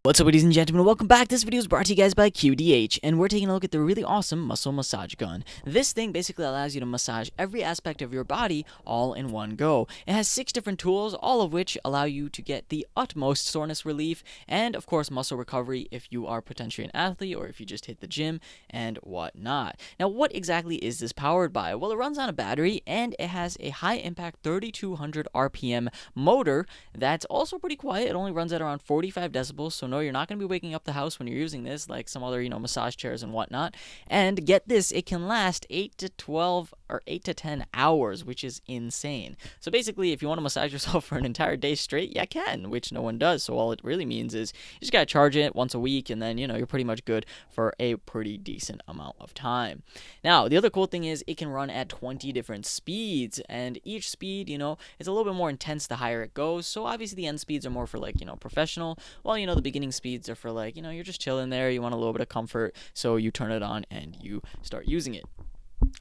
What's up, ladies and gentlemen? Welcome back. This video is brought to you guys by QDH, and we're taking a look at the really awesome muscle massage gun. This thing basically allows you to massage every aspect of your body all in one go. It has 6 different tools, all of which allow you to get the utmost soreness relief and, of course, muscle recovery if you are potentially an athlete or if you just hit the gym and whatnot. Now, what exactly is this powered by? Well, it runs on a battery, and it has a high-impact 3200 RPM motor that's also pretty quiet. It only runs at around 45 decibels, so no, you're not going to be waking up the house when you're using this like some other, massage chairs and whatnot. And get this, it can last 8 to 12 or 8 to 10 hours, which is insane. So basically, if you want to massage yourself for an entire day straight, you can, which no one does. So all it really means is you just got to charge it once a week, and then, you're pretty much good for a pretty decent amount of time. Now, the other cool thing is it can run at 20 different speeds, and each speed, is a little bit more intense the higher it goes. So obviously the end speeds are more for professional, while, the beginning speeds are for you're just chilling there, you want a little bit of comfort, so you turn it on and you start using it.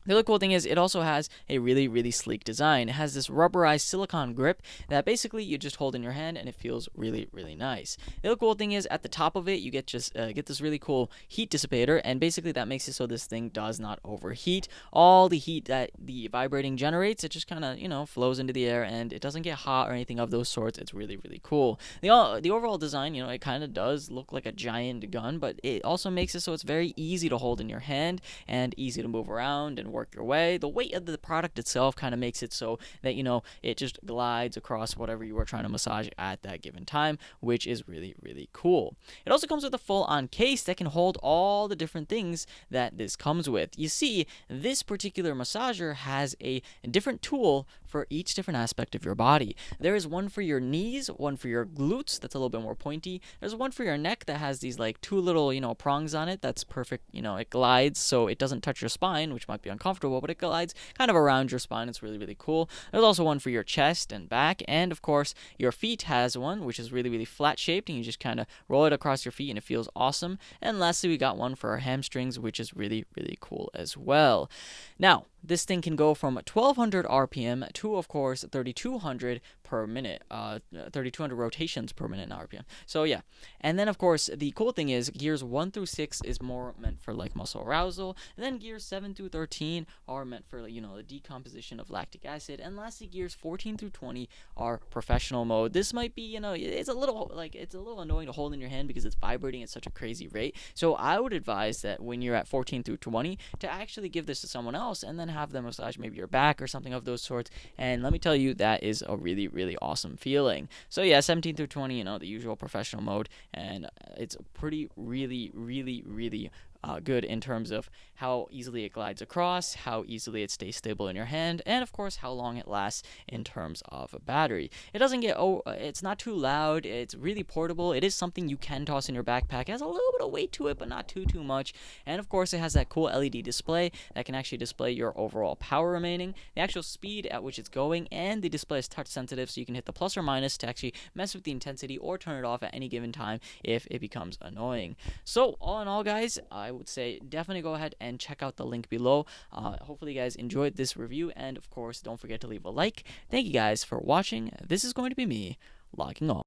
The other cool thing is it also has a really, really sleek design. It has this rubberized silicone grip that basically you just hold in your hand, and it feels really, really nice. The other cool thing is at the top of it, you get this really cool heat dissipator, and basically that makes it so this thing does not overheat. All the heat that the vibrating generates, it just kind of, flows into the air, and it doesn't get hot or anything of those sorts. It's really, really cool. The overall design, it kind of does look like a giant gun, but it also makes it so it's very easy to hold in your hand and easy to move around and work your way. The weight of the product itself kind of makes it so that it just glides across whatever you are trying to massage at that given time, which is really, really cool. It also comes with a full-on case that can hold all the different things that this comes with. You see, this particular massager has a different tool for each different aspect of your body. There is one for your knees, one for your glutes that's a little bit more pointy. There's one for your neck that has these 2 little prongs on it. That's perfect. It glides so it doesn't touch your spine, which might be uncomfortable, but it glides kind of around your spine. It's really, really cool. There's also one for your chest and back, and of course your feet has one which is really, really flat shaped, and you just kind of roll it across your feet and it feels awesome. And lastly, we got one for our hamstrings, which is really, really cool as well. Now, this thing can go from 1200 RPM to, of course, 3200 per minute, 3200 rotations per minute in RPM. So yeah, and then of course the cool thing is gears 1 through 6 is more meant for muscle arousal, and then gears 7 through 13 are meant for the decomposition of lactic acid, and lastly gears 14 through 20 are professional mode. This might be it's a little annoying to hold in your hand because it's vibrating at such a crazy rate. So I would advise that when you're at 14 through 20 to actually give this to someone else and then have them massage maybe your back or something of those sorts. And let me tell you, that is a really, really awesome feeling. So yeah, 17 through 20, the usual professional mode, and it's pretty really, really, really good in terms of how easily it glides across, how easily it stays stable in your hand, and of course how long it lasts in terms of a battery. It doesn't get it's not too loud. It's really portable. It is something you can toss in your backpack. It has a little bit of weight to it, but not too much. And of course it has that cool LED display that can actually display your overall power remaining, the actual speed at which it's going, and the display is touch sensitive, so you can hit the plus or minus to actually mess with the intensity or turn it off at any given time if it becomes annoying. So all in all, guys, I would say definitely go ahead and check out the link below. Hopefully you guys enjoyed this review, and of course don't forget to leave a like. Thank you guys for watching. This is going to be me logging off.